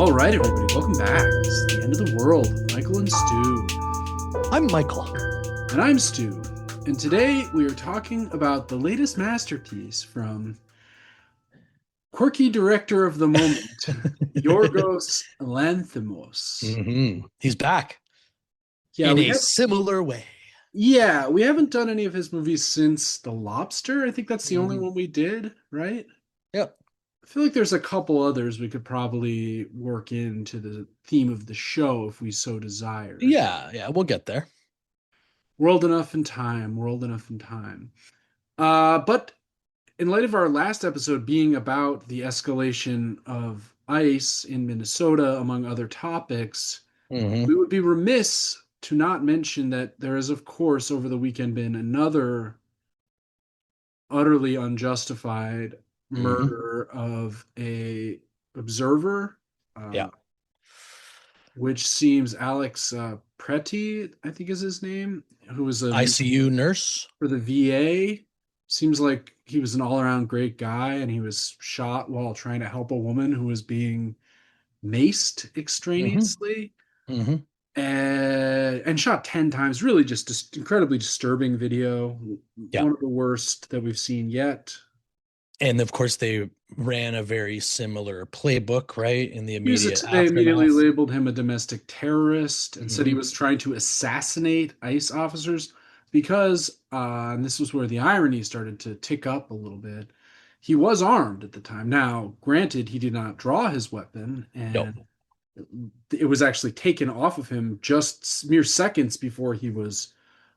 All right, everybody, welcome back. This is the end of the world with Michael and Stu. I'm Michael. And I'm Stu. And today we are talking about the latest masterpiece from quirky director of the moment, Yorgos Lanthimos. He's back Yeah, in we a have similar way. yeah, we haven't done any of his movies since The Lobster. I think that's the only Mhm. one we did, right? Yep. I feel like there's a couple others we could probably work into the theme of the show if we so desired. Yeah, we'll get there. World enough in time, world enough in time. But in light of our last episode being about the escalation of ice in Minnesota, among other topics, hmm we would be remiss to not mention that there has, of course, over the weekend been another utterly unjustified hmm murder of a observer, Yeah. uh, which seems Alex Pretty, I think is his name, who was a ICU nurse. for the VA. Seems like he was an all-around great guy, and he was shot while trying to help a woman who was being maced hmm extraneously hmm and shot 10 times. Really just incredibly disturbing video. Yeah. One of the worst that we've seen yet. And of course, they ran a very similar playbook, right? In the immediate They immediately aftermath. labeled him a domestic terrorist and said he hmm was trying to assassinate ICE officers because, and this was where the irony started to tick up a little bit, he was armed at the time. Now, granted, he did not draw his weapon, No. and it was actually taken off of him just mere seconds before he was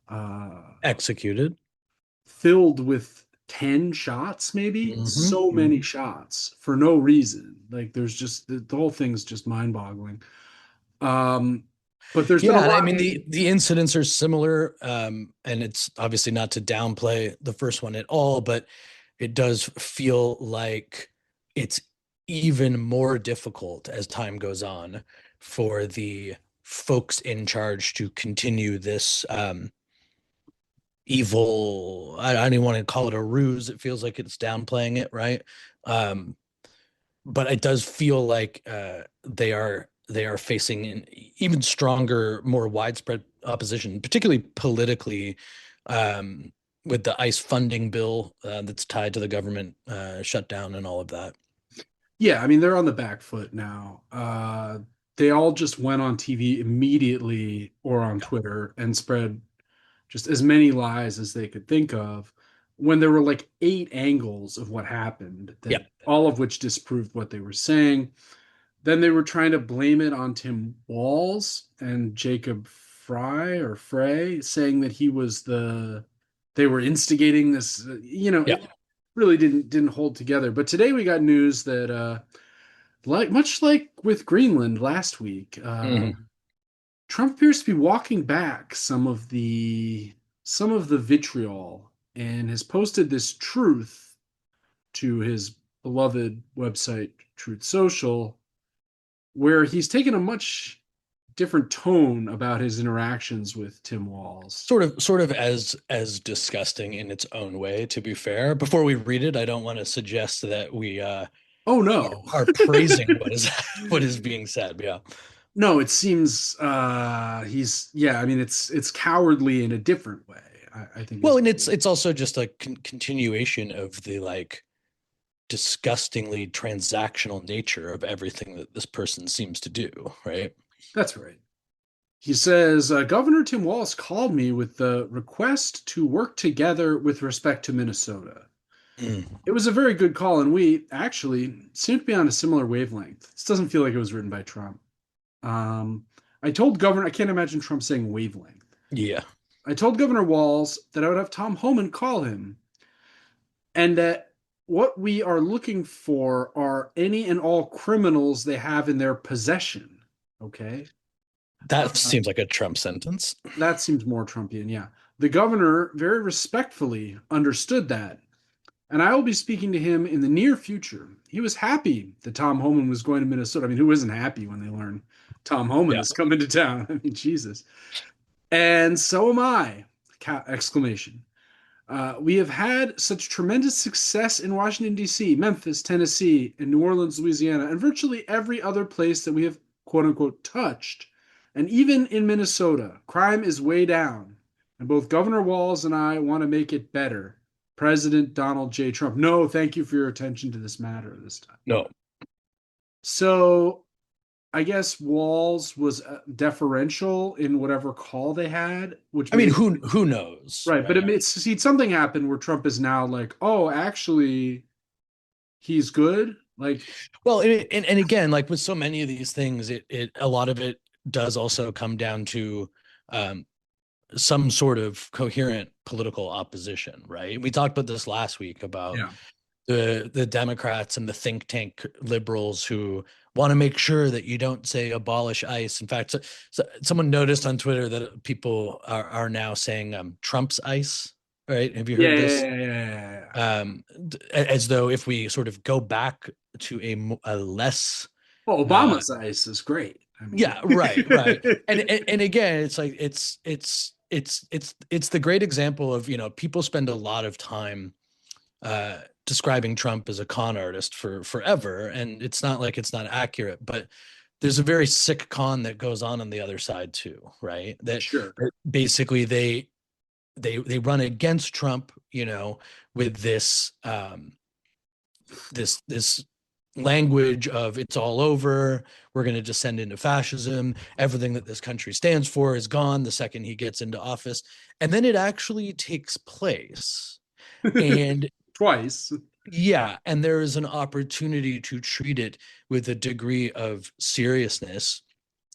uh, Executed. filled with 10 shots, maybe so many hmm shots for no reason. Like there's just the whole thing's just mind-boggling. um but there's been a Yeah, and I lot. mean the incidents are similar, and it's obviously not to downplay the first one at all, but it does feel like it's even more difficult as time goes on for the folks in charge to continue this evil. I don't even want to call it a ruse. It feels like it's downplaying it, right? Um, but it does feel like they are facing an even stronger, more widespread opposition, particularly politically, um, with the ICE funding bill that's tied to the government shutdown and all of that. Yeah, I mean they're on the back foot now. They all just went on TV immediately or on Twitter and spread just as many lies as they could think of when there were like eight angles of what happened Yeah. that all of which disproved what they were saying. Then they were trying to blame it on Tim Walz and Jacob Frey, saying that he was they were instigating this. Yeah. It really didn't hold together. But today we got news that, like much like with Greenland last week, hmm Trump appears to be walking back some of the vitriol and has posted this truth to his beloved website Truth Social, where he's taken a much different tone about his interactions with Tim Walz. Sort of as disgusting in its own way, to be fair. Before we read it, I don't want to suggest that we Oh no. are praising what is what is being said. Yeah. No, it seems he's yeah, I mean it's cowardly in a different way. I think Well, is and it's also just a continuation of the like disgustingly transactional nature of everything that this person seems to do, right? that's right. He says, Governor Tim Walz called me with the request to work together with respect to Minnesota. Mm. It was a very good call, and we actually seem to be on a similar wavelength. This doesn't feel like it was written by Trump. Um, I told Governor, I can't imagine Trump saying wavelength. Yeah. I told Governor Walz that I would have Tom Homan call him, and that what we are looking for are any and all criminals they have in their possession. Okay. That Uh, seems like a Trump sentence. that seems more Trumpian, yeah. The governor very respectfully understood that, and I will be speaking to him in the near future. He was happy that Tom Homan was going to Minnesota. I mean, who isn't happy when they learn Tom Homan Yeah. is coming to town? I mean, Jesus. And so am I! Exclamation. We have had such tremendous success in Washington, D.C., Memphis, Tennessee, and New Orleans, Louisiana, and virtually every other place that we have quote unquote touched. And even in Minnesota, crime is way down. And both Governor Walz and I want to make it better. President Donald J. Trump. No, thank you for your attention to this matter this time. No. So I guess Walz was deferential in whatever call they had, which I mean, made who knows, right. But right? see something happened where Trump is now like, oh, actually, he's good. Like, Well, and again, like with so many of these things, it a lot of it does also come down to um, some sort of coherent political opposition, right? We talked about this last week about yeah, the Democrats and the think tank liberals who want to make sure that you don't say abolish ICE. In fact, someone noticed on Twitter that people are now saying Trump's ICE. Right? Have you yeah, heard yeah, this? yeah, yeah, yeah, yeah. As though if we sort of go back to a less Well, uh, Obama's ice is great. I mean, yeah, right. And again, it's like it's the great example of, people spend a lot of time describing Trump as a con artist for forever, and it's not like it's not accurate, but there's a very sick con that goes on the other side too, right? sure. That basically they run against Trump, with this language of it's all over, we're going to descend into fascism, everything that this country stands for is gone the second he gets into office, and then it actually takes place. And Twice. yeah, and there is an opportunity to treat it with a degree of seriousness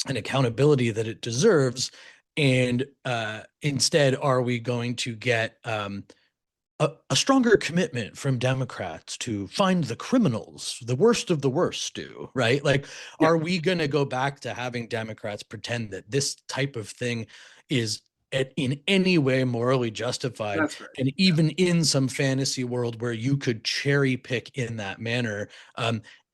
and accountability that it deserves. And instead, are we going to get a stronger commitment from Democrats to find the criminals, the worst of the worst, do, right? Like, Yeah, are we going to go back to having Democrats pretend that this type of thing is in any way morally justified? that's right. And even in some fantasy world where you could cherry pick in that manner,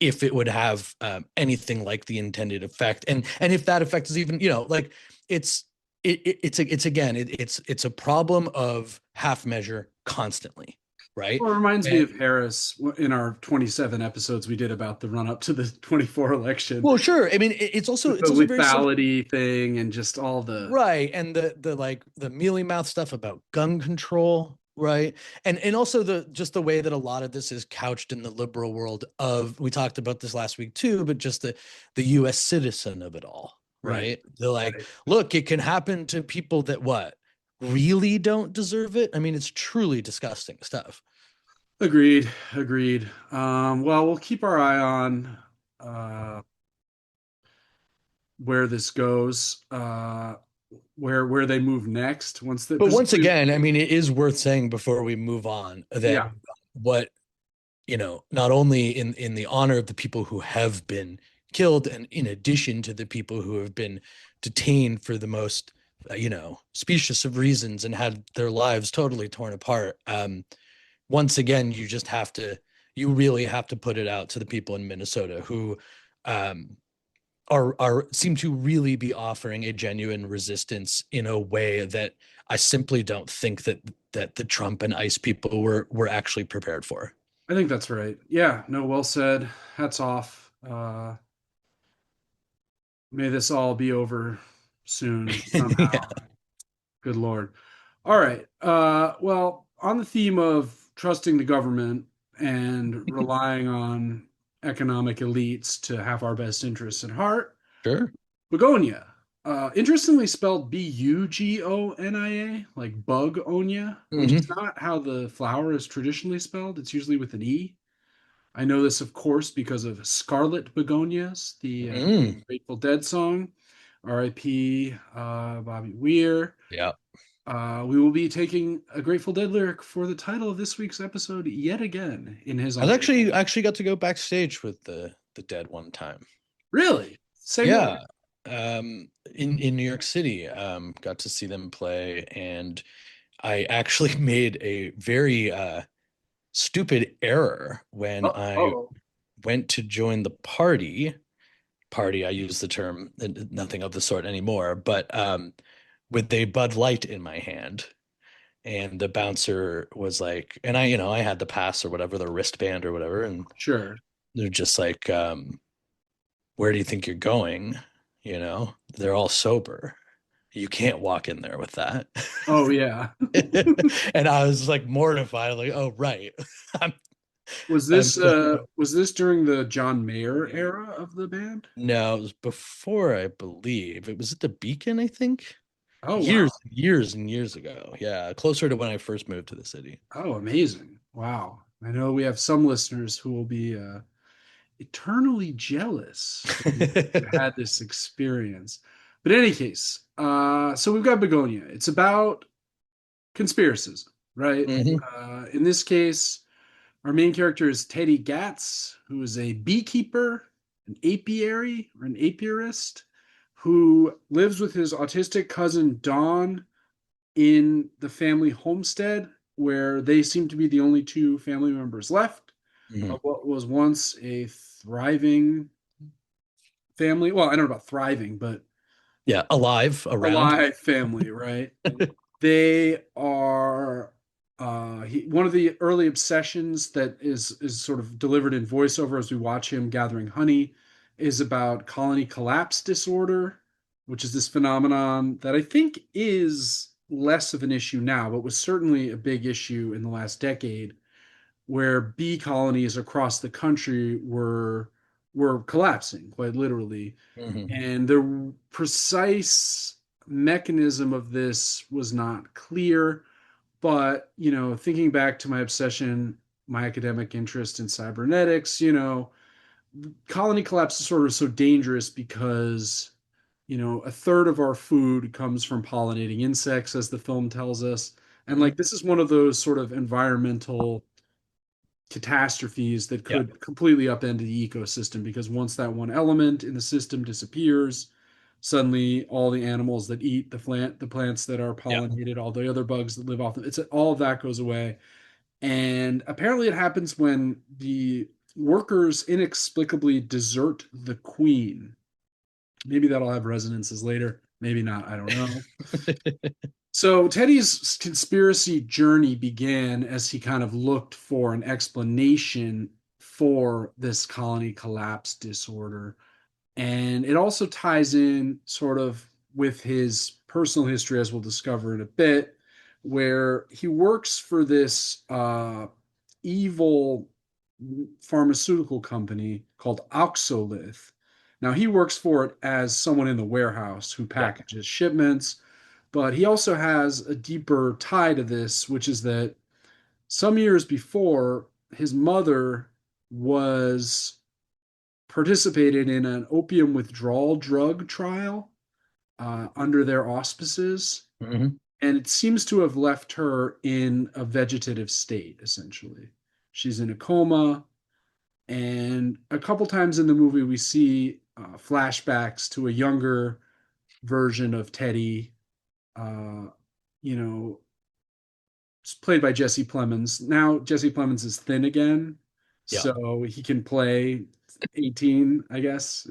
if it would have anything like the intended effect, and if that effect is even, like it's it's a problem of half measure constantly, right? Well, it reminds me And of Harris in our 27 episodes we did about the run up to the 24 election well, sure. I mean, it's also with the it's also very similar, lethality thing and just all the right? And the like the mealy mouth stuff about gun control, right? And also the just the way that a lot of this is couched in the liberal world of, we talked about this last week too, but just the US citizen of it all, right, right? They're like, right. look, it can happen to people that what really don't deserve it. I mean, it's truly disgusting stuff. Agreed, agreed. Well, we'll keep our eye on uh, where this goes, where they move next. Once the But once presumably, again, I mean, it is worth saying before we move on that yeah, what, not only in the honor of the people who have been killed, and in addition to the people who have been detained for the most, specious of reasons and had their lives totally torn apart. Once again, you really have to put it out to the people in Minnesota who um, are seem to really be offering a genuine resistance in a way that I simply don't think that the Trump and ICE people were actually prepared for. I think that's right. Yeah, no, well said. Hats off. May this all be over soon Yeah, somehow. Good Lord. All right. Well, on the theme of trusting the government and relying on economic elites to have our best interests at heart, sure. Bugonia. Interestingly spelled Bugonia, like Bugonia, which is Hmm. not how the flower is traditionally spelled. It's usually with an E. I know this, of course, because of Scarlet Begonias, the Mm. Grateful Dead song. R.I.P. Bobby Weir. Yeah. We will be taking a Grateful Dead lyric for the title of this week's episode yet again in his I was honor. actually got to go backstage with the Dead one time. Really? Say more. Yeah. In New York City, got to see them play, and I actually made a very stupid error when Oh, I oh. went to join the party. I use the term nothing of the sort anymore, but with a Bud Light in my hand. and the bouncer was like, and I had the pass or whatever, the wristband or whatever, and Sure. they're just like, where do you think you're going? They're all sober. You can't walk in there with that. Oh yeah. And I was like mortified, like, oh right. I'm Was I'm this so during the John Mayer era of the band? No, it was before, I believe. It was at the Beacon, I think. Oh Years wow. and years and years ago. Yeah, closer to when I first moved to the city. Oh, amazing. Wow. I know we have some listeners who will be eternally jealous who had this experience. But in any case, so we've got Begonia. It's about conspiracism, right? Hmm. In this case, our main character is Teddy Gatz, who is a beekeeper, an apiary, or an apiarist, who lives with his autistic cousin Dawn in the family homestead, where they seem to be the only two family members left Hmm. of what was once a thriving family. Well, I don't know about thriving, but Yeah, alive, around. alive family, right? They are one of the early obsessions that is sort of delivered in voiceover as we watch him gathering honey is about colony collapse disorder, which is this phenomenon that I think is less of an issue now, but was certainly a big issue in the last decade, where bee colonies across the country were collapsing quite literally, Hmm. and the precise mechanism of this was not clear. But thinking back to my obsession, my academic interest in cybernetics, colony collapse is sort of so dangerous because a third of our food comes from pollinating insects, as the film tells us. And Hmm. like this is one of those sort of environmental catastrophes that Yeah, could completely upend the ecosystem, because once that one element in the system disappears, suddenly all the animals that eat the plants that are yeah. pollinated, all the other bugs that live off them, it's all of that goes away. And apparently it happens when the workers inexplicably desert the queen. Maybe that'll have resonances later, maybe not, I don't know. So Teddy's conspiracy journey began as he kind of looked for an explanation for this colony collapse disorder. And it also ties in sort of with his personal history, as we'll discover in a bit, where he works for this evil pharmaceutical company called Oxolith. Now, he works for it as someone in the warehouse who Yeah. packages shipments, but he also has a deeper tie to this, which is that some years before, his mother was participated in an opium withdrawal drug trial under their auspices, Hmm. and it seems to have left her in a vegetative state, essentially. She's in a coma, and a couple times in the movie, we see flashbacks to a younger version of Teddy, uh, you know, it's played by Jesse Plemons. Now Jesse Plemons is thin again, Yeah. so he can play 18, I guess.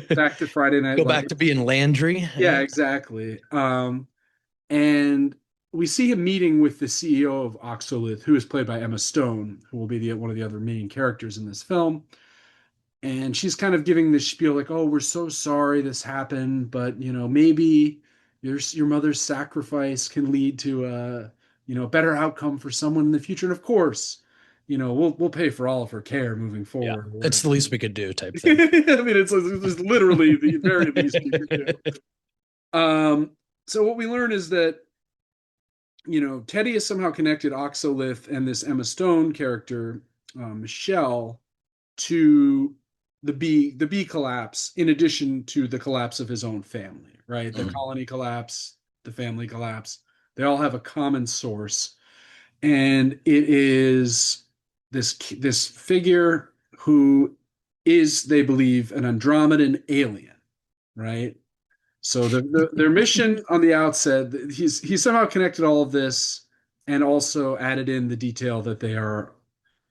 Back to Friday Night Go back to Lights. being Landry. Yeah, Yeah. exactly. And we see him meeting with the CEO of Oxolith, who is played by Emma Stone, who will be one of the other main characters in this film. And she's kind of giving this spiel like, "Oh, we're so sorry this happened, but maybe your mother's sacrifice can lead to a better outcome for someone in the future. And of course, we'll pay for all of her care moving Yeah. forward or It's whatever." the least we could do type I thing. mean, it's literally the very least you could do. So what we learn is that Teddy has somehow connected Oxolith and this Emma Stone character, Michelle, to the bee collapse, in addition to the collapse of his own family, right? The Mhm. colony collapse, the family collapse. They all have a common source, and it is this figure who is, they believe, an Andromedan alien, right? So their mission on the outset, he's somehow connected all of this, and also added in the detail that they are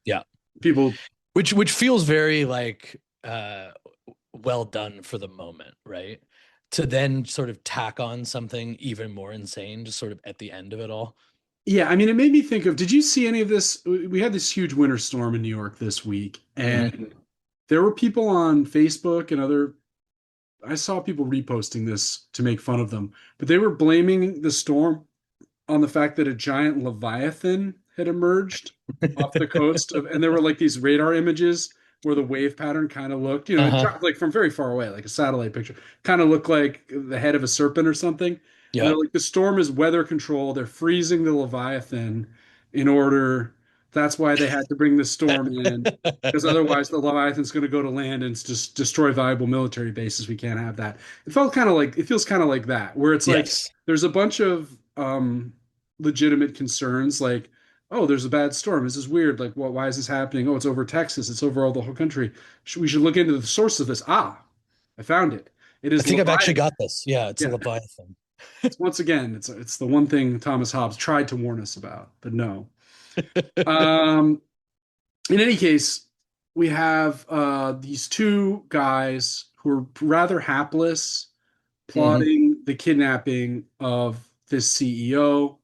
Yeah. people. Which feels very like well done for the moment, right? To then sort of tack on something even more insane, just sort of at the end of it all. Yeah, I mean, it made me think of, did you see any of this? We had this huge winter storm in New York this week, Hmm. and there were people on Facebook and I saw people reposting this to make fun of them, but they were blaming the storm on the fact that a giant leviathan had emerged off the coast of, and there were like these radar images where the wave pattern kind of looked, it Uh-huh. dropped like from very far away, like a satellite picture, kind of looked like the head of a serpent or something. And they're Yeah. like, the storm is weather control. They're freezing the leviathan in order. That's why they had to bring the storm in, because otherwise the leviathan's going to go to land and just destroy valuable military bases. We can't have that. It feels kind of like that, where it's like Yes. there's a bunch of legitimate concerns like, oh, there's a bad storm. This is weird. Like, well, why is this happening? Oh, it's over Texas. It's over all the whole country. We should look into the source of this. Ah, I found it. It I is think I've actually Leviathan. got this. Yeah, it's a Yeah. Leviathan. It's once again, it's the one thing Thomas Hobbes tried to warn us about, but no. Um, in any case, we have these two guys who are rather hapless, Hmm. plotting the kidnapping of this CEO,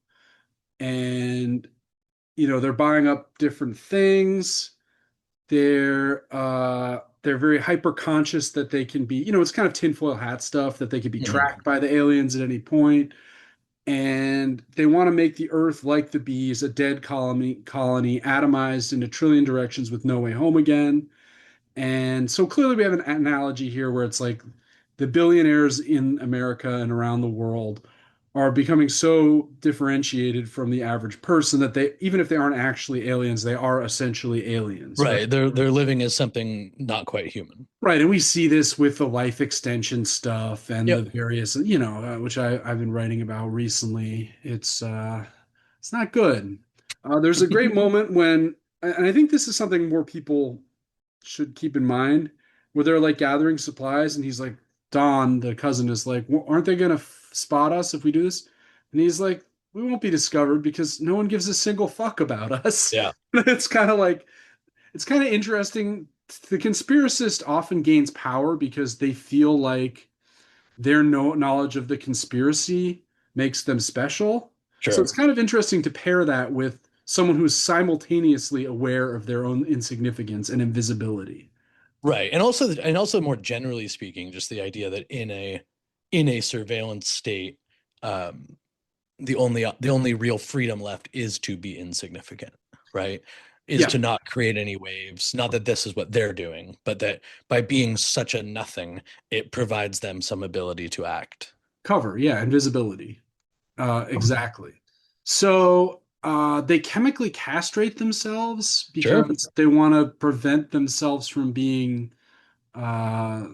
and they're buying up different things. They're very hyper conscious that they can be, it's kind of tinfoil hat stuff, that they could be Hmm. tracked by the aliens at any point. And they want to make the Earth, like the bees, a dead colony atomized in a trillion directions with no way home again. And so clearly we have an analogy here where it's like the billionaires in America and around the world are becoming so differentiated from the average person that they, even if they aren't actually aliens, they are essentially aliens, right? Right. They're living as something not quite human. Right. And we see this with the life extension stuff and the Yep. various, which I've been writing about recently. It's not good. There's a great moment when, and I think this is something more people should keep in mind, where they're like gathering supplies, and he's like, Don, the cousin, is like, "Well, aren't they gonna spot us if we do this?" And he's like, we won't be discovered because no one gives a single fuck about us. Yeah. It's kind of interesting. The conspiracist often gains power because they feel like their knowledge of the conspiracy makes them special. So it's Sure. kind of interesting to pair that with someone who's simultaneously aware of their own insignificance and invisibility. Right. And also more generally speaking, just the idea that in a surveillance state, um, the only real freedom left is to be insignificant, right? Is Yeah, to not create any waves. Not that this is what they're doing, but that by being such a nothing, it provides them some ability to act. cover. Yeah, invisibility. Exactly. So they chemically castrate themselves Sure. because they want to prevent themselves from being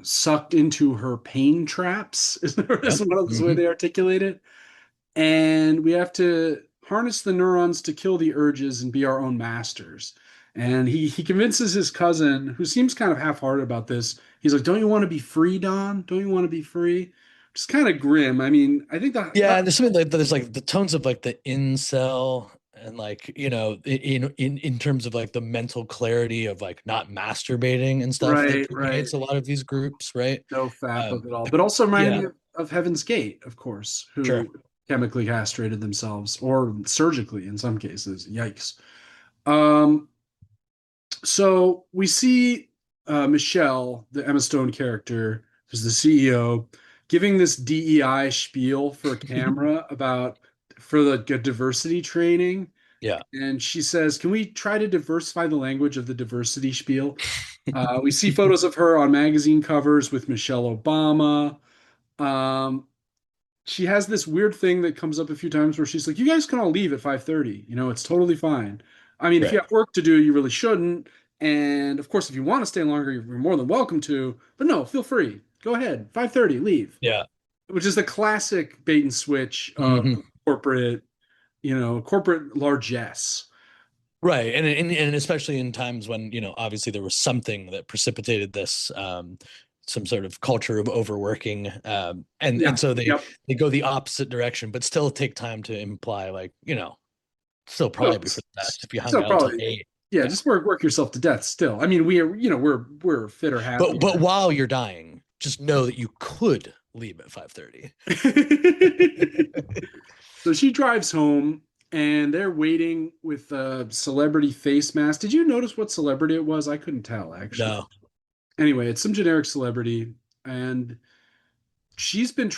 sucked into her pain traps, is Yep. one of the way Hmm. they articulate it. And we have to harness the neurons to kill the urges and be our own masters. And he convinces his cousin, who seems kind of half-hearted about this. He's like, "Don't you want to be free, Don? Don't you want to be free?" Which is kind of grim. I mean, I think Yeah, and there's something like there's like the tones of like the incel and like in terms of like the mental clarity of like not masturbating and stuff that right, right. permeates a lot of these groups, right? No fap of Um, it all. But also reminded yeah, me of Heaven's Gate, of course, sure. who chemically castrated themselves or surgically in some cases. Yikes. Um, So we see Michelle, the Emma Stone character, who's the CEO, giving this DEI spiel for a camera about for the diversity training. Yeah. And she says, "Can we try to diversify the language of the diversity spiel?" We see photos of her on magazine covers with Michelle Obama. Um, she has this weird thing that comes up a few times where she's like, "You guys can all leave at 5:30. It's totally fine. I mean, if you Right. have work to do, you really shouldn't. And of course, if you want to stay longer, you're more than welcome to. But no, feel free. Go ahead. 5:30, leave." Yeah. Which is the classic bait and switch of Hmm. corporate, corporate largesse. Right. And especially in times when, obviously there was something that precipitated this, some sort of culture of overworking. And Yeah. so they Yep. they go the opposite direction, but still take time to imply like, still No, probably be for the best if you hung still out until probably, 8. yeah, Yeah. just work yourself to death still. I mean, we are, we're fit or But happier. while you're dying, just know that you could leave at 5:30. So she drives home, and they're waiting with a celebrity face mask. Did you notice what celebrity it was? I couldn't tell actually. No. Anyway, it's some generic celebrity, and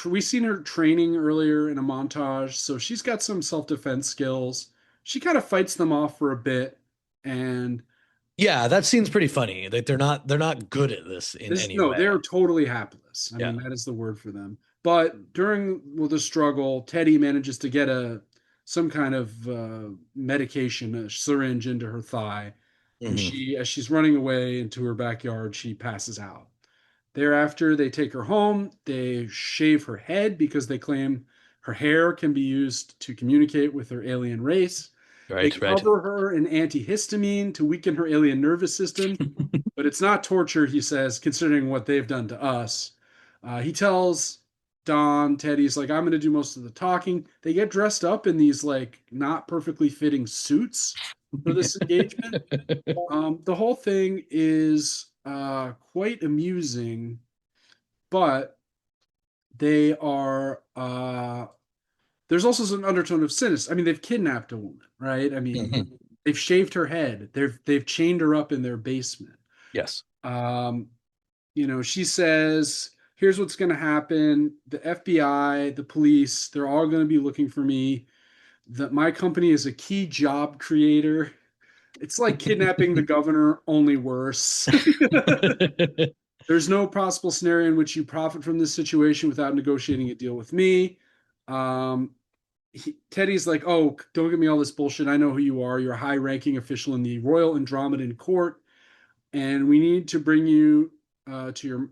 we've seen her training earlier in a montage, so she's got some self-defense skills. She kind of fights them off for a bit, and Yeah, that seems pretty funny. Like they're not good at this in this any no, way. they're totally hapless. I Yeah. mean, that is the word for them. But during the struggle, Teddy manages to get a some kind of medication, a syringe into her thigh, and Hmm. as she's running away into her backyard, she passes out. Thereafter, they take her home. They shave her head because they claim her hair can be used to communicate with her alien race. They Right, right. cover her in antihistamine to weaken her alien nervous system, but it's not torture, he says, considering what they've done to us. He tells Teddy's like, I'm going to do most of the talking. They get dressed up in these like not perfectly fitting suits for this engagement. The whole thing is quite amusing, but they are there's also some undertone of cynicism. I mean, they've kidnapped a woman, right? I mean, Mhm. they've shaved her head. They've chained her up in their basement. Yes. Um, she says, "Here's what's going to happen. The FBI, the police, they're all going to be looking for me. That my company is a key job creator. It's like kidnapping the governor, only worse." There's no possible scenario in which you profit from this situation without negotiating a deal with me. Um, Teddy's like, oh, don't give me all this bullshit. I know who you are. You're a high ranking official in the Royal Andromedan Court, and we need to bring you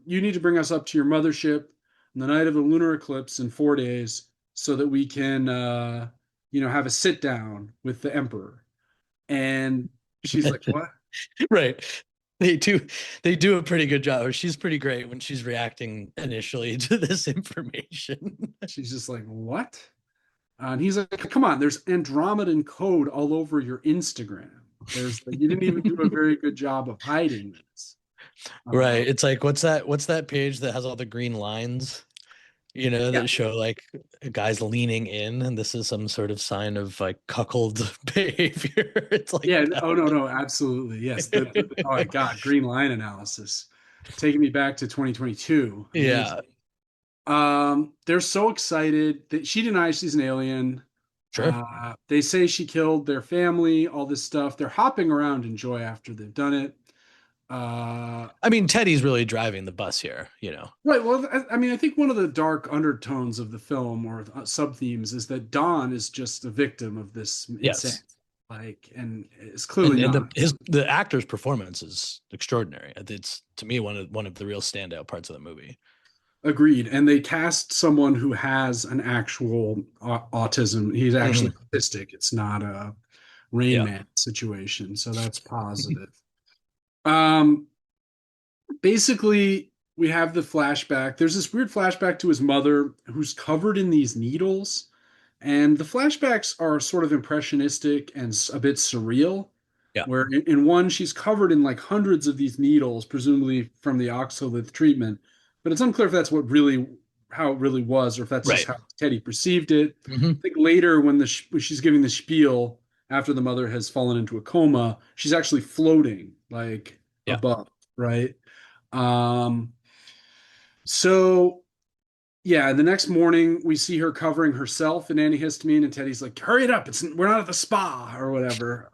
you need to bring us up to your mothership on the night of the lunar eclipse in 4 days so that we can, have a sit down with the emperor. And she's like, what? Right. They do a pretty good job. She's pretty great when she's reacting initially to this information. She's just like, what? And he's like, come on, there's Andromedan code all over your Instagram. You didn't even do a very good job of hiding this. Uh, Right. It's like what's that page that has all the green lines, yeah, that show like guys leaning in and this is some sort of sign of like cuckold behavior. It's like yeah. that. Oh no, no, absolutely, yes. Oh my God, green line analysis, taking me back to 2022. Amazing. Yeah, They're so excited that she denies she's an alien. sure. They say she killed their family, all this stuff. They're hopping around in joy after they've done it. Uh, I mean, Teddy's really driving the bus here. Right. Well, I mean, I think one of the dark undertones of the film or sub themes is that Don is just a victim of this insanity. Yes. Like, and it's And clearly and not. the actor's performance is extraordinary. It's to me one of the real standout parts of the movie. Agreed. And they cast someone who has an actual autism. He's actually Hmm. autistic. It's not a Rain Yeah, Man situation. So that's positive. Um, Basically, we have the flashback. There's this weird flashback to his mother who's covered in these needles. And the flashbacks are sort of impressionistic and a bit surreal, yeah, where in one, she's covered in like hundreds of these needles, presumably from the oxalate treatment. But it's unclear if that's how it really was, or if that's just right. how Teddy perceived it. Hmm. I think later, when she's giving the spiel after the mother has fallen into a coma, she's actually floating like Yeah. above, right? Um, so yeah, the next morning we see her covering herself in antihistamine, and Teddy's like, "Hurry it up! We're not at the spa or whatever."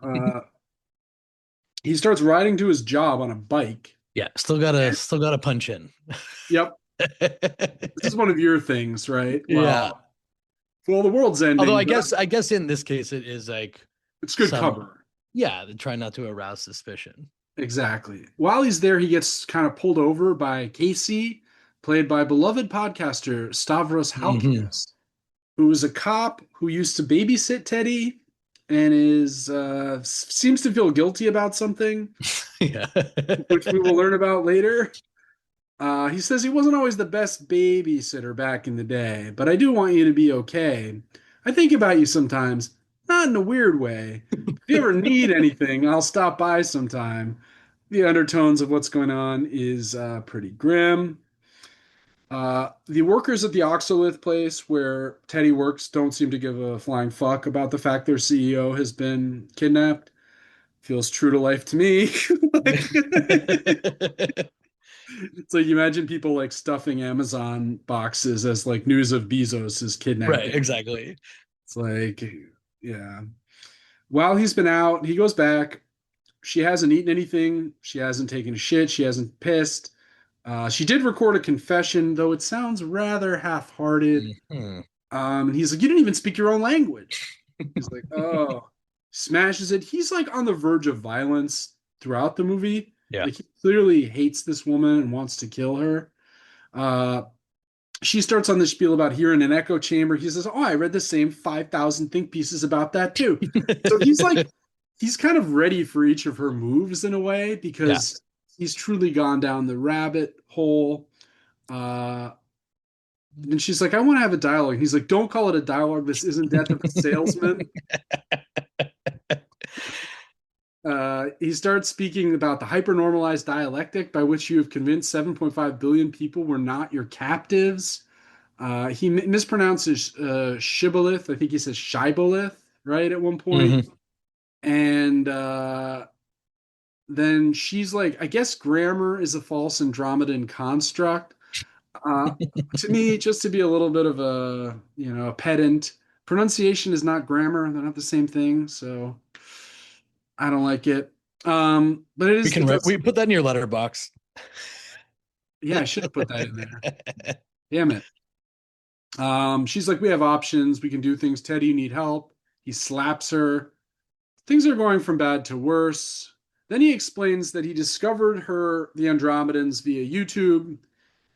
He starts riding to his job on a bike. Yeah, still gotta And, still gotta punch in. yep, this is one of your things, right? Yeah. Well, the world's Although ending, I but guess I guess in this case it is like it's good some cover. yeah, they try not to arouse suspicion. Exactly. While he's there, he gets kind of pulled over by Casey, played by beloved podcaster Stavros Hmm. Halkias, who is a cop who used to babysit Teddy and is seems to feel guilty about something, Yeah. which we will learn about later. He says he wasn't always the best babysitter back in the day, but I do want you to be okay. I think about you sometimes, not in a weird way. If you ever need anything, I'll stop by sometime. The undertones of what's going on is pretty grim. The workers at the Oxolith place where Teddy works don't seem to give a flying fuck about the fact their CEO has been kidnapped. Feels true to life to me. Like, it's like you imagine people like stuffing Amazon boxes as like news of Bezos's Right, kidnapping. exactly. It's like, yeah. While he's been out, he goes back. She hasn't eaten anything. She hasn't taken a shit. She hasn't pissed. She did record a confession, though it sounds rather half-hearted. Mhm. And he's like, "You didn't even speak your own language." He's like, "Oh," smashes it. He's like on the verge of violence throughout the movie. Yeah. Like he clearly hates this woman and wants to kill her. Uh, she starts on the spiel about hearing an echo chamber. He says, "Oh, I read the same 5,000 think pieces about that too." So he's like, he's kind of ready for each of her moves in a way Yeah. because he's truly gone down the rabbit hole. Uh, and she's like, "I want to have a dialogue." And he's like, "Don't call it a dialogue. This isn't Death of a Salesman." He starts speaking about the hypernormalized dialectic by which you have convinced 7.5 billion people were not your captives. He mispronounces shibboleth. I think he says shibboleth, right, at one point. Hmm. And then she's like, I guess grammar is a false Andromedan construct. Uh, to me, just to be a little bit of a, a pedant, pronunciation is not grammar. They're not the same thing. So I don't like it. But We can it write, does, we put that in your letterbox. yeah, I should have put that in there. Damn it. She's like, we have options. We can do things. Teddy, you need help. He slaps her. Things are going from bad to worse. Then he explains that he discovered the Andromedans via YouTube.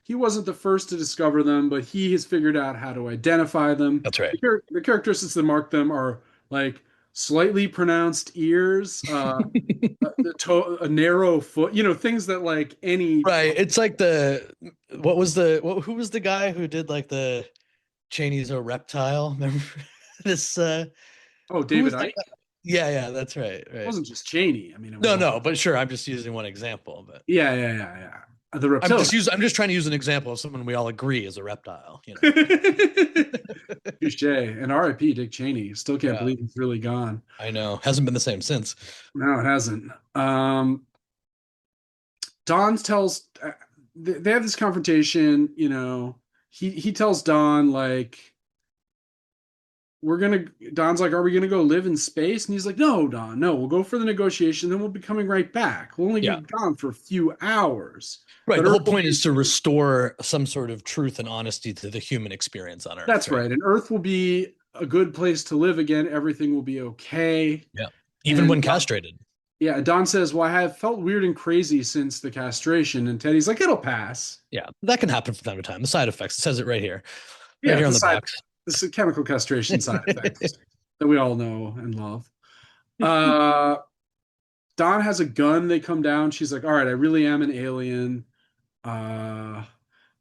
He wasn't the first to discover them, but he has figured out how to identify them. That's right. The characteristics that mark them are like slightly pronounced ears, a narrow foot, things that like any. Right. It's like who was the guy who did like the Cheney's a reptile? Remember this Oh, who David was that Icke. guy? Yeah, yeah, that's right. It Right. wasn't just Cheney. I mean, it was No, all. no, but sure, I'm just using one example, but Yeah, yeah, yeah, yeah. The reptilian. I'm just trying to use an example of someone we all agree is a reptile. Touche. And R.I.P. Dick Cheney. Still can't Yeah, believe he's really gone. I know. Hasn't been the same since. No, it hasn't. Don tells they have this confrontation. He tells Don like we're gonna. Don's like, are we gonna go live in space? And he's like, no, Don, no. We'll go for the negotiation, then we'll be coming right back. We'll only be Yeah. gone for a few hours. Right. But The Earth whole will point be. is to restore some sort of truth and honesty to the human experience on Earth, That's right? right. And Earth will be a good place to live again. Everything will be okay. Yeah. Even And when castrated. yeah, Don says, well, I have felt weird and crazy since the castration. And Teddy's like, it'll pass. Yeah. That can happen from time to time. The side effects. It says it right here. Right Yeah, here it's on a the side, box. this is chemical castration side effects that we all know and love. Uh, Don has a gun. They come down. She's like, all right, I really am an alien. Uh,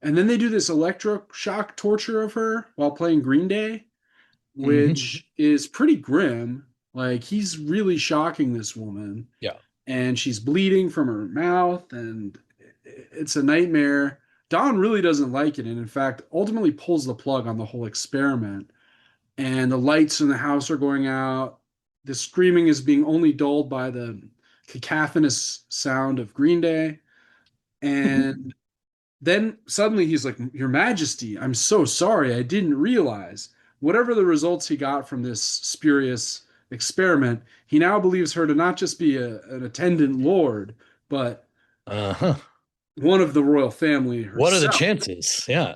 and then they do this electroshock torture of her while playing Green Day, Hmm. which is pretty grim. Like, he's really shocking this woman. Yeah. And she's bleeding from her mouth, and it's a nightmare. Don really doesn't like it, and in fact, ultimately pulls the plug on the whole experiment. And the lights in the house are going out. The screaming is being only dulled by the cacophonous sound of Green Day. And then suddenly he's like, Your Majesty, I'm so sorry. I didn't realize. Whatever the results he got from this spurious experiment, he now believes her to not just be an attendant lord, but Uh-huh. one of the royal family What are the herself. chances? Yeah.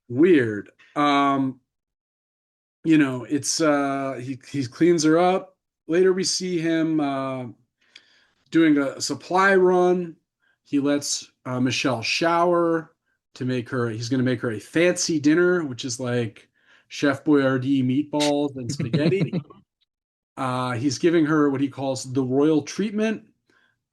Weird. It's he cleans her up. Later we see him doing a supply run. He lets Michelle shower to make her. He's going to make her a fancy dinner, which is like Chef Boyardee meatballs and spaghetti. He's giving her what he calls the royal treatment.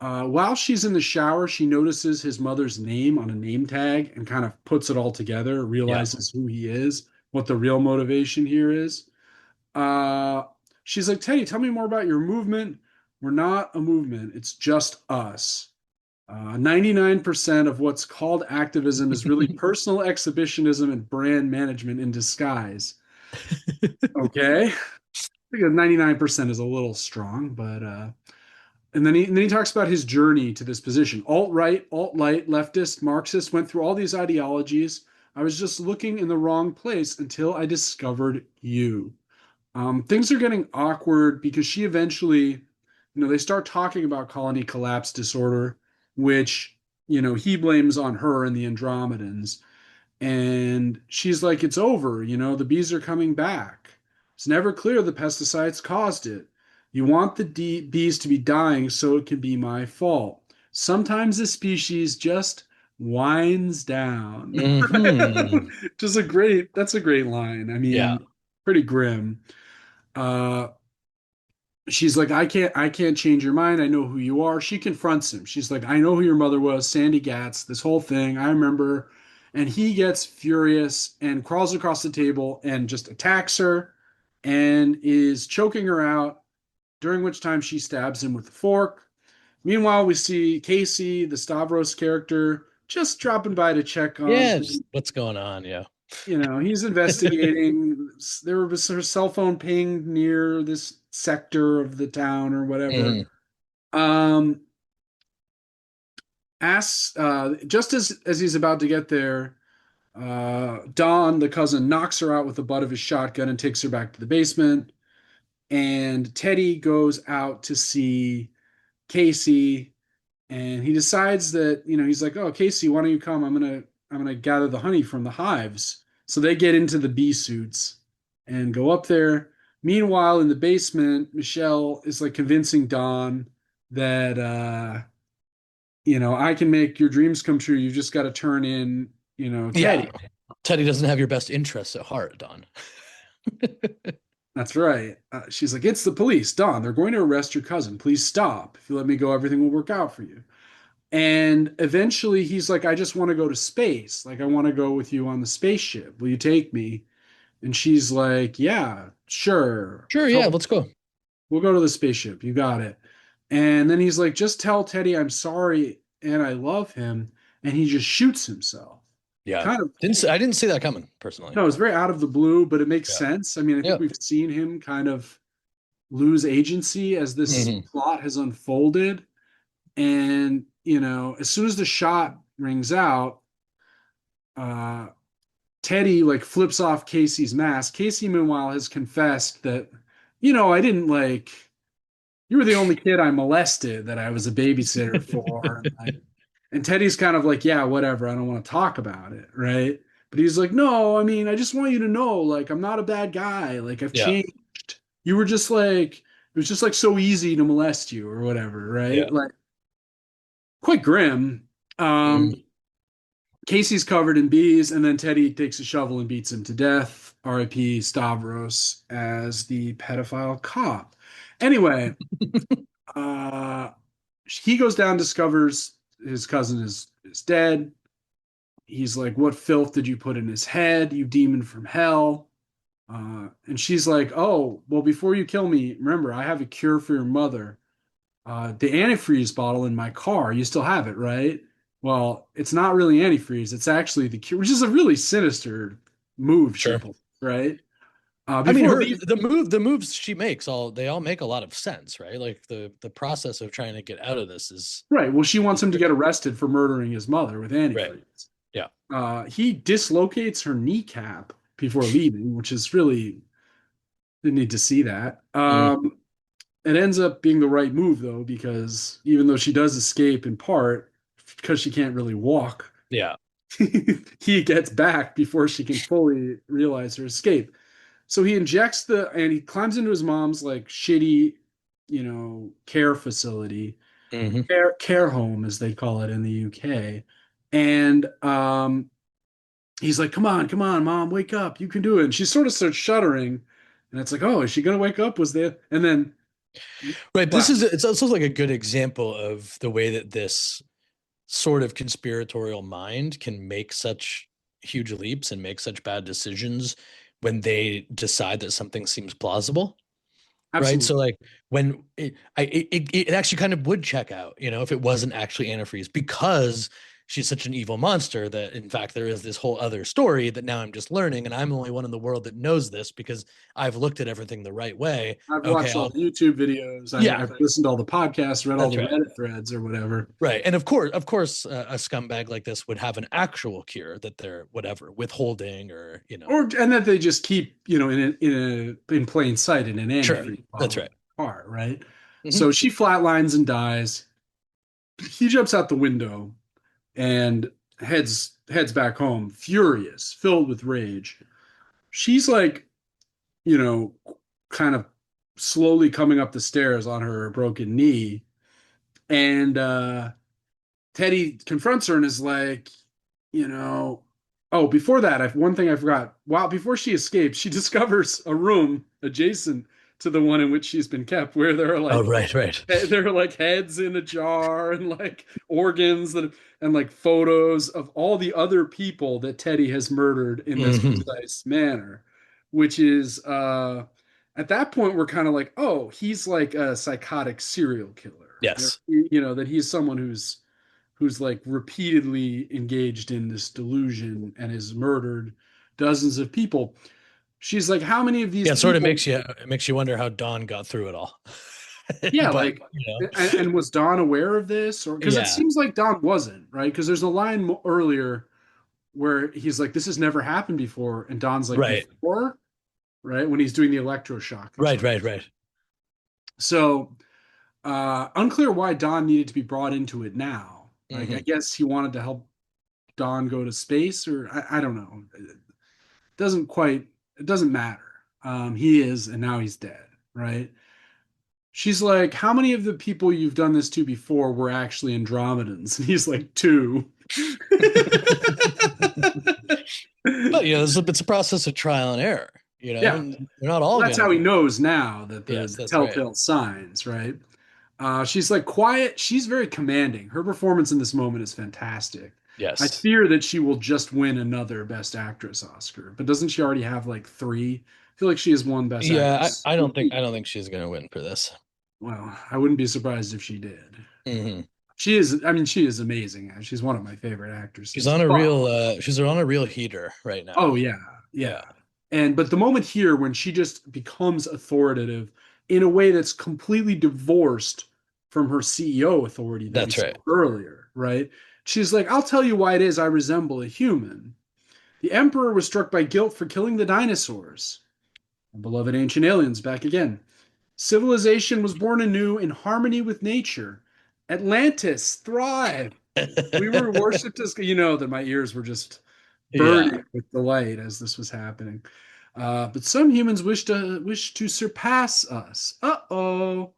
While she's in the shower, she notices his mother's name on a name tag and kind of puts it all together, Yeah. realizes who he is, what the real motivation here is. Uh, she's like, Teddy, tell me more about your movement. We're not a movement, it's just us. 99% of what's called activism is really personal exhibitionism and brand management in disguise. Okay. I think 99% is a little strong, but and then he talks about his journey to this position. Alt-right, alt-light, leftist, Marxist, went through all these ideologies. I was just looking in the wrong place until I discovered you. Things are getting awkward because she eventually, they start talking about colony collapse disorder, which, he blames on her and the Andromedans. And she's like, it's over, the bees are coming back. It's never clear the pesticides caused it. You want the bees to be dying so it can be my fault. Sometimes the species just winds down. Hmm. That's a great line. I Yeah. mean, pretty grim. Uh, she's like, I can't change your mind. I know who you are. She confronts him. She's like, I know who your mother was, Sandy Gatz, this whole thing. I remember. And he gets furious and crawls across the table and just attacks her and is choking her out, during which time she stabs him with a fork. Meanwhile, we see Casey, the Stavros character, just dropping by to check on Yeah. things. Just what's going on? Yeah. He's investigating. There was her cell phone pinged near this sector of the town or whatever. Hmm. Um, asks just as he's about to get there, Don, the cousin, knocks her out with the butt of his shotgun and takes her back to the basement. And Teddy goes out to see Casey, and he decides that he's like, "Oh, Casey, why don't you come? I'm gonna gather the honey from the hives." So they get into the bee suits and go up there. Meanwhile, in the basement, Michelle is like convincing Don that I can make your dreams come true. You've just got to turn in, Yeah. Teddy. Teddy doesn't have your best interests at heart, Don. That's right. She's like, it's the police, Don. They're going to arrest your cousin. Please stop. If you let me go, everything will work out for you. And eventually he's like, I just want to go to space. Like, I want to go with you on the spaceship. Will you take me? And she's like, yeah, sure. Sure. Yeah. Let's go. We'll go to the spaceship. You got it. And then he's like, just tell Teddy I'm sorry and I love him. And he just shoots himself. Yeah. Kind of, I didn't see that coming personally. no, it's very out of the blue, but it makes Yeah. sense. I mean, I think Yeah. we've seen him kind of lose agency as this Hmm. plot has unfolded. And, as soon as the shot rings out, uh, Teddy like flips off Casey's mask. Casey, meanwhile, has confessed that, I didn't like, you were the only kid I molested that I was a babysitter for. And Teddy's kind of like, yeah, whatever. I don't want to talk about it. Right. But he's like, no, I mean, I just want you to know, like, I'm not a bad guy. Like, I've Yeah. changed. You were just like, it was just like so easy to molest you or whatever. Yeah. Right. Like, quite grim. Mhm. Casey's covered in bees, and then Teddy takes a shovel and beats him to death. R.I.P. Stavros as the pedophile cop. Anyway, uh, he goes down, discovers his cousin is dead. He's like, "What filth did you put in his head, you demon from hell?" And she's like, "Oh, well, before you kill me, remember, I have a cure for your mother. The antifreeze bottle in my car. You still have it, right?" Well, it's not really antifreeze. It's actually the cure, which is a really sinister move she Sure. pulled, right? I mean, Before leaving, the moves she makes they all make a lot of sense, right? Like the process of trying to get out of this right. Well, she wants is him to get tricky. arrested for murdering his mother with Right. antifreeze. Yeah. He dislocates her kneecap before leaving, which is really didn't need to see that. Mm. It ends up being the right move though, because even though she does escape in part because she can't really walk, Yeah. he gets back before she can fully realize her escape. So he injects and he climbs into his mom's like shitty, care facility, Hmm. care home as they call it in the UK. And he's like, come on, mom, wake up. You can do it. And she sort of starts shuddering. And it's like, oh, is she going to wake up? Was there? And then, Right. wow. It's also like a good example of the way that this sort of conspiratorial mind can make such huge leaps and make such bad decisions when they decide that something seems plausible. right? So Absolutely. like when it actually kind of would check out, if it wasn't actually antifreeze, because she's such an evil monster that in fact there is this whole other story that now I'm just learning, and I'm the only one in the world that knows this because I've looked at everything the right way. I've Okay, watched all the YouTube videos. yeah, I've listened to all the podcasts, read all that's the right. Reddit threads or whatever. Right. And of course, a scumbag like this would have an actual cure that they're whatever withholding or. Or and that they just keep, in plain sight in an Sure. antifreeze That's bottle in right. the car, right? Hmm. So she flatlines and dies. He jumps out the window and heads back home, furious, filled with rage. She's like, you know, kind of slowly coming up the stairs on her broken knee, and Teddy confronts her and is like, you know, oh, before that, one thing I forgot. Wow, before she escapes, she discovers a room adjacent to the one in which she's been kept, where Oh, right, right. there are like heads in a jar and like organs and like photos of all the other people that Teddy has murdered in this Hmm. precise manner, which is at that point we're kind of like, oh, he's like a psychotic serial killer. Yes. That he's someone who's like repeatedly engaged in this delusion and has murdered dozens of people. She's like, how many of these Yeah, it sort of people? makes you wonder how Dawn got through it all. Yeah, But, like, and was Don aware of this, or because it yeah. seems like Don wasn't, right? Because there's a line earlier where he's like, "This has never happened before," and Don's like, Right. "Before," right? When he's doing the electroshock Right, experiment. right, right. So, unclear why Don needed to be brought into it now. Like, I Hmm. guess he wanted to help Don go to space, or I don't know. Doesn't quite. It doesn't matter. He is, and now he's dead, right? She's like, how many of the people you've done this to before were actually Andromedans? And he's like, two. But it's a process of trial and error. Yeah. They're not all Well, that's gonna how he be. knows now that Yes, the that's right. telltale signs, right? She's like quiet. She's very commanding. Her performance in this moment is fantastic. I Yes. fear that she will just win another Best Actress Oscar, but doesn't she already have like three? I feel like she has one Best Yeah, Actress. I don't think she's gonna win for this. Well, I wouldn't be surprised if she did. Hmm. She is, I mean, she is amazing. She's one of my favorite She's actresses. on a But real heater right oh now. yeah, yeah. Yeah, But the moment here when she just becomes authoritative in a way that's completely divorced from her CEO authority that we that's saw right. earlier, right? She's like, I'll tell you why it is I resemble a human. The Emperor was struck by guilt for killing the dinosaurs. Our beloved ancient aliens back again. Civilization was born anew in harmony with nature. Atlantis thrived. We were worshipped as, that my ears were just Yeah. burning with delight as this was happening. But some humans wish to surpass us. Uh-oh.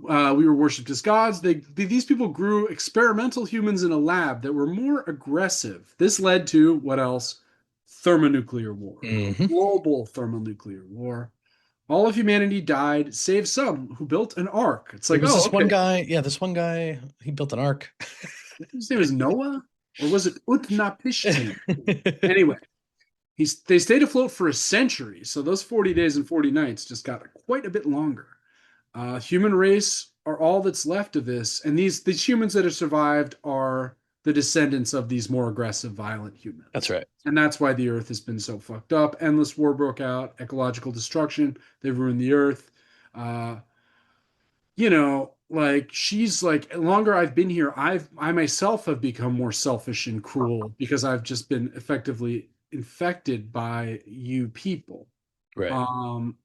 We were worshipped as gods. These people grew experimental humans in a lab that were more aggressive. This led to what else? Thermonuclear war, Hmm. global thermonuclear war. All of humanity died, save some who built an ark. It's There like, was oh, this one okay. guy. Yeah, this one guy. He built an ark. His name is Noah, or was it Utnapishtim? Anyway, they stayed afloat for a century, so those 40 days and 40 nights just got quite a bit longer. Human race are all that's left of this, and these humans that have survived are the descendants of these more aggressive, violent That's humans. right. And that's why the Earth has been so fucked up. Endless war broke out, ecological destruction. They've ruined the Earth. Uh, like she's like, the longer I've been here, I myself have become more selfish and cruel because I've just been effectively infected by you people. Right. Um,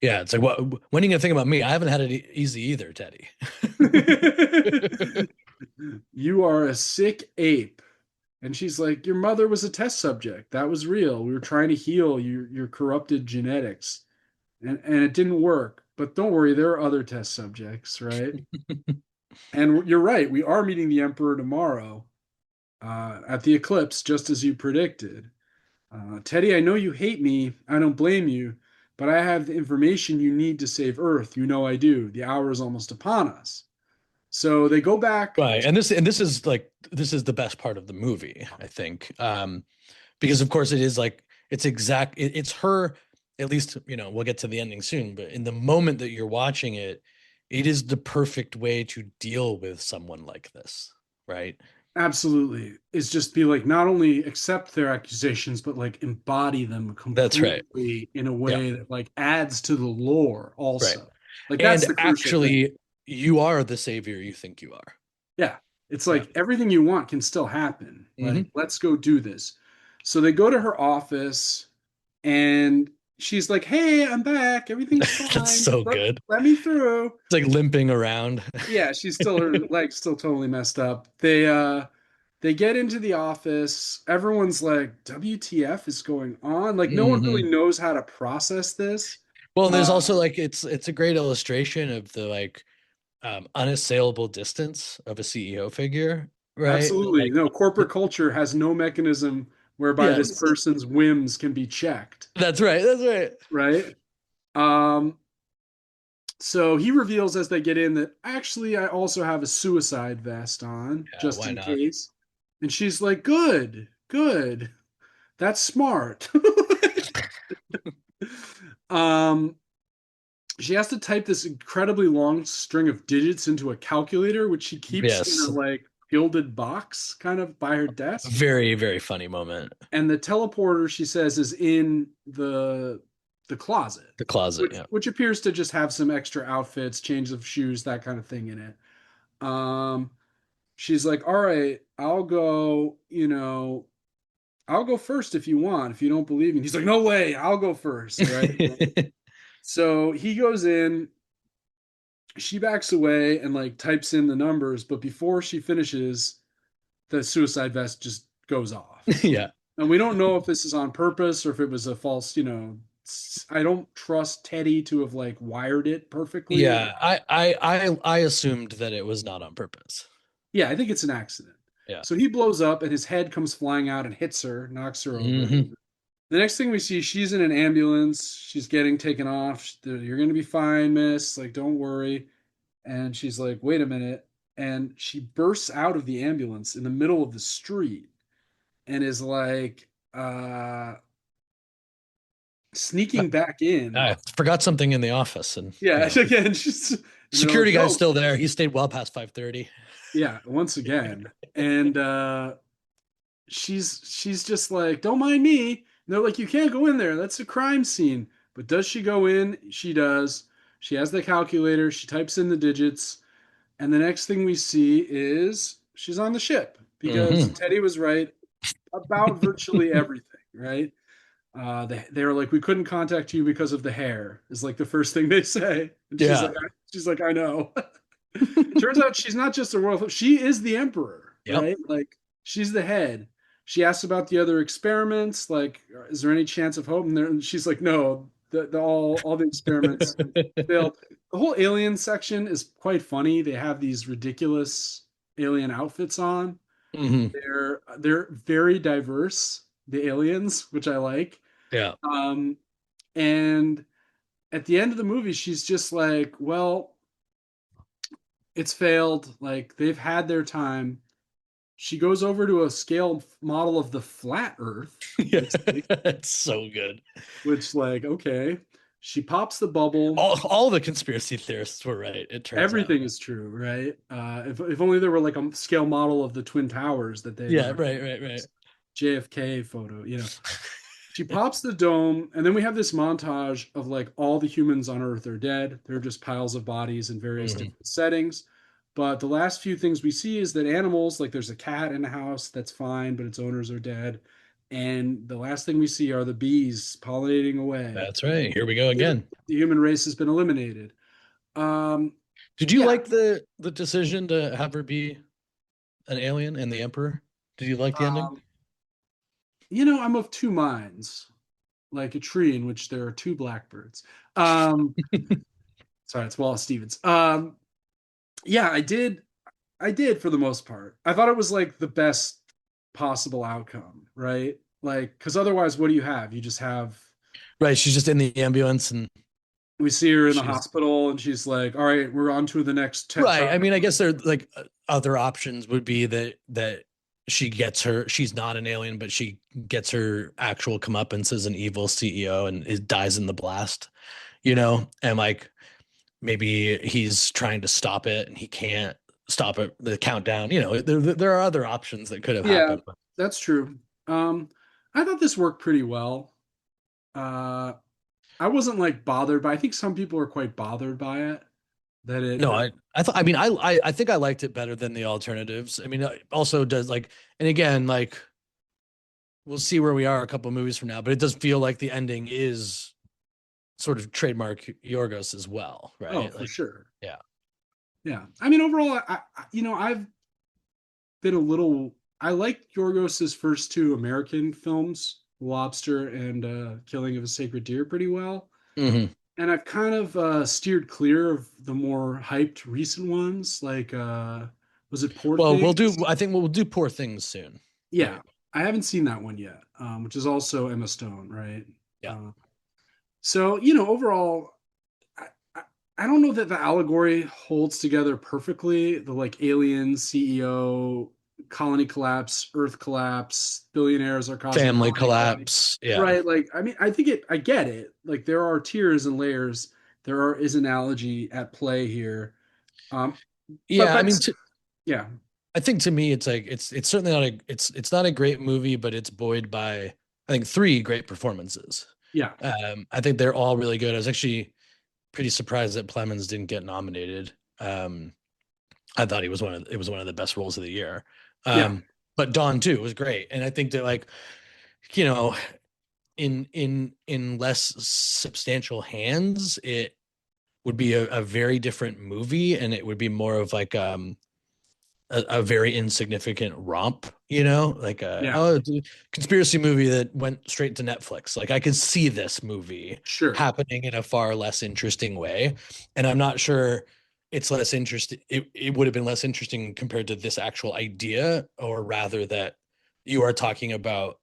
Yeah, it's like, what? When are you gonna think about me? I haven't had it easy either, Teddy. you are a sick ape. And she's like, your mother was a test subject. That was real. We were trying to heal your corrupted genetics. And it didn't work. But don't worry, there are other test subjects, right? And you're right. We are meeting the Emperor tomorrow at the eclipse, just as you predicted. Teddy, I know you hate me. I don't blame you. But I have the information you need to save Earth. You know I do. The hour is almost upon us. So they go back. Right. And this is the best part of the movie, I think. Because of course it's her at least, we'll get to the ending soon, but in the moment that you're watching it, it is the perfect way to deal with someone like this, right? Absolutely. Is just be like, not only accept their accusations, but like embody them That's right. completely in a Yeah, way that like adds to the lore right. also. Like that's And the crucial thing. actually, you are the savior you think you are. Yeah. It's Yeah. like everything you want can still happen. Like, Hmm. let's go do this. So they go to her office and she's like, "Hey, I'm back. Everything's That's fine. so Let, good. let me through." It's like limping around. Yeah, she's still her leg's still totally messed up. They get into the office. Everyone's like, "WTF is going on?" Like no one Hmm. really knows how to process this. Well, and there's Uh, also like it's a great illustration of the like unassailable distance of a CEO figure, right? Absolutely. Like, No, corporate culture has no mechanism whereby this yes, person's whims can be checked, that's right. That's right. right? Um, so he reveals as they get in that actually I also have a suicide vest on Yeah, just why in not? case. And she's like, "Good, good. That's smart." um, she has to type this incredibly long string of digits into a calculator, which she keeps in a Yes. like gilded box kind of by her desk. Very, very funny moment. And the teleporter, she says, is in the closet, The closet, which yeah. which appears to just have some extra outfits, change of shoes, that kind of thing in it. Um, she's like, "All right, I'll go first if you want, if you don't believe me." He's like, "No way, I'll go first." Right? So he goes in, she backs away and like types in the numbers, but before she finishes, the suicide vest just goes off. Yeah. And we don't know if this is on purpose or if it was a false, I don't trust Teddy to have like wired it perfectly. Yeah. I assumed that it was not on purpose. Yeah, I think it's an accident. Yeah. So he blows up and his head comes flying out and hits her, knocks her over. Hmm. The next thing we see, she's in an ambulance. She's getting taken off. "You're going to be fine, miss. Like, don't worry." And she's like, "Wait a minute." And she bursts out of the ambulance in the middle of the street and is like, sneaking back in. I forgot something in the office, and Yeah, again, and they're like, security guy's "No." still there. He stayed well past 5:30. Yeah, once again. And she's just like, "Don't mind me." And they're like, "You can't go in there. That's a crime scene." But does she go in? She does. She has the calculator. She types in the digits. And the next thing we see is she's on the ship because Hmm. Teddy was right about virtually everything, right? They were like, "We couldn't contact you because of the hair," is like the first thing they say. And Yeah. she's like, "I know." It turns out she's not just a royal, she is the emperor, Yep. right? Like she's the head. She asks about the other experiments, like, "Is there any chance of hope?" And she's like, "No, all the experiments failed." The whole alien section is quite funny. They have these ridiculous alien outfits on. Hmm. They're very diverse, the aliens, which I like. Yeah. Um, and at the end of the movie, she's just like, "Well, it's failed. Like they've had their time." She goes over to a scale model of the flat Earth, Yeah. It's so good. which like, okay. She pops the bubble. All the conspiracy theorists were right, it turns out. Everything is true, right? If only there were like a scale model of the Twin Towers that they Yeah, would right, right, right. JFK photo. She pops the dome, and then we have this montage of like all the humans on Earth are dead. They're just piles of bodies in various Hmm. different settings. But the last few things we see is that animals, like there's a cat in a house that's fine, but its owners are dead. And the last thing we see are the bees pollinating away. That's right. Here we go The again. human race has been eliminated. Um, Did you yeah, like the decision to have her be an alien and the Emperor? Did you like the ending? um, I'm of two minds, like a tree in which there are two blackbirds. Um, sorry, it's Wallace Stevens. Yeah, I did for the most part. I thought it was like the best possible outcome, right? Like, because otherwise, what do you have? You just have, Right, she's just in the ambulance and we see her in the she's hospital and she's like, "All right, we're on to the next right. trial." I mean, I guess there like other options would be that she's not an alien, but she gets her actual comeuppance as an evil CEO and dies in the blast, and like maybe he's trying to stop it and he can't stop it, the countdown. There are other options that could have Yeah, happened. that's true. Um, I thought this worked pretty well. Uh, I wasn't like bothered, but I think some people are quite bothered by it. That it, No, I thought, I mean, I think I liked it better than the alternatives. I mean, it also does like, and again, like we'll see where we are a couple movies from now, but it does feel like the ending is sort of trademark Yorgos as well, oh, right? for Like, sure. yeah. Yeah. I mean, overall, I've been a little. I like Yorgos's first two American films, Lobster and Killing of a Sacred Deer, pretty well. Hmm. And I've kind of steered clear of the more hyped recent ones, like was it Poor Well, Things? I think we'll do Poor Things soon, Yeah, right? I haven't seen that one yet, which is also Emma Stone, right? Yeah. Uh, so overall, I, I, I don't know that the allegory holds together perfectly. The like alien CEO, colony collapse, Earth collapse, billionaires are causing a Family colony collapse, collapse. Yeah. right? Like, I mean, I think I get it. Like, there are tiers and layers. Is analogy at play here. Um, Yeah. I but mean, yeah, I think to me, it's like it's certainly not it's not a great movie, but it's buoyed by I think three great performances. yeah, I think they're all really good. I was actually pretty surprised that Plemons didn't get nominated. I thought it was one of the best roles of the year. yeah, But Dawn too was great, and I think that like you know in less substantial hands, it would be a very different movie, and it would be more of like a very insignificant romp, like yeah, it's a conspiracy movie that went straight to Netflix. Like I could see this movie sure. happening in a far less interesting way. And I'm not sure it's less interesting. It would have been less interesting compared to this actual idea, or rather that you are talking about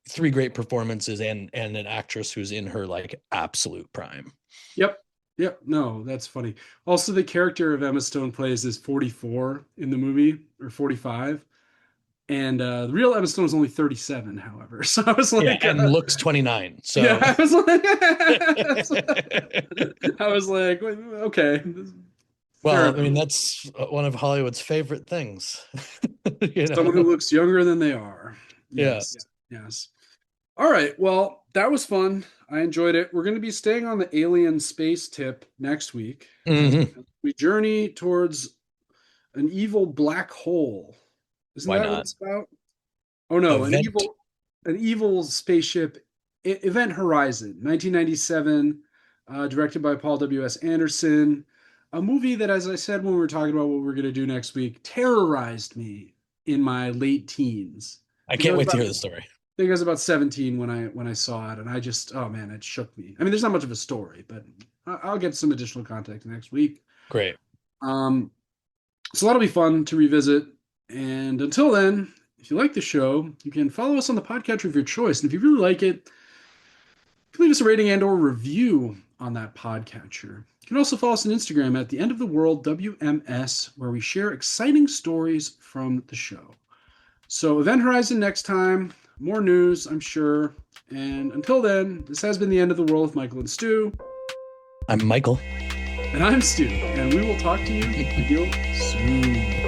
three great performances and an actress who's in her like absolute prime. Yep. Yep. No, that's funny. Also, the character of Emma Stone plays is 44 in the movie, or 45. And the real Emma Stone is only 37, however. So I was Yeah, like, and looks 29. yeah, So I was like, I was like, okay, fair well, I mean, enough. that's one of Hollywood's favorite things. you Someone who know? looks younger than they are. Yeah. Yes. Yes. All right. Well, that was fun. I enjoyed it. We're going to be staying on the alien space tip next week as Hmm. we journey towards an evil black hole. Isn't Why that what not? it's about? Oh no, Event. an evil spaceship, Event Horizon, 1997, directed by Paul W.S. Anderson. A movie that, as I said when we were talking about what we're going to do next week, terrorized me in my late teens. I I think I can't was wait to about, hear I the story. think I was about 17 when I saw it, and I just, oh man, it shook me. I mean, there's not much of a story, but I'll get some additional context next week. Great. Um, so that'll be fun to revisit. And until then, if you like the show, you can follow us on the podcatcher of your choice. And if you really like it, you can leave us a rating and or review on that podcatcher. You can also follow us on Instagram at the end of the world WMS, where we share exciting stories from the show. So Event Horizon next time, more news, I'm sure. And until then, this has been the end of the world with Michael and Stu. I'm Michael. And I'm Stu, and we will talk to you real soon.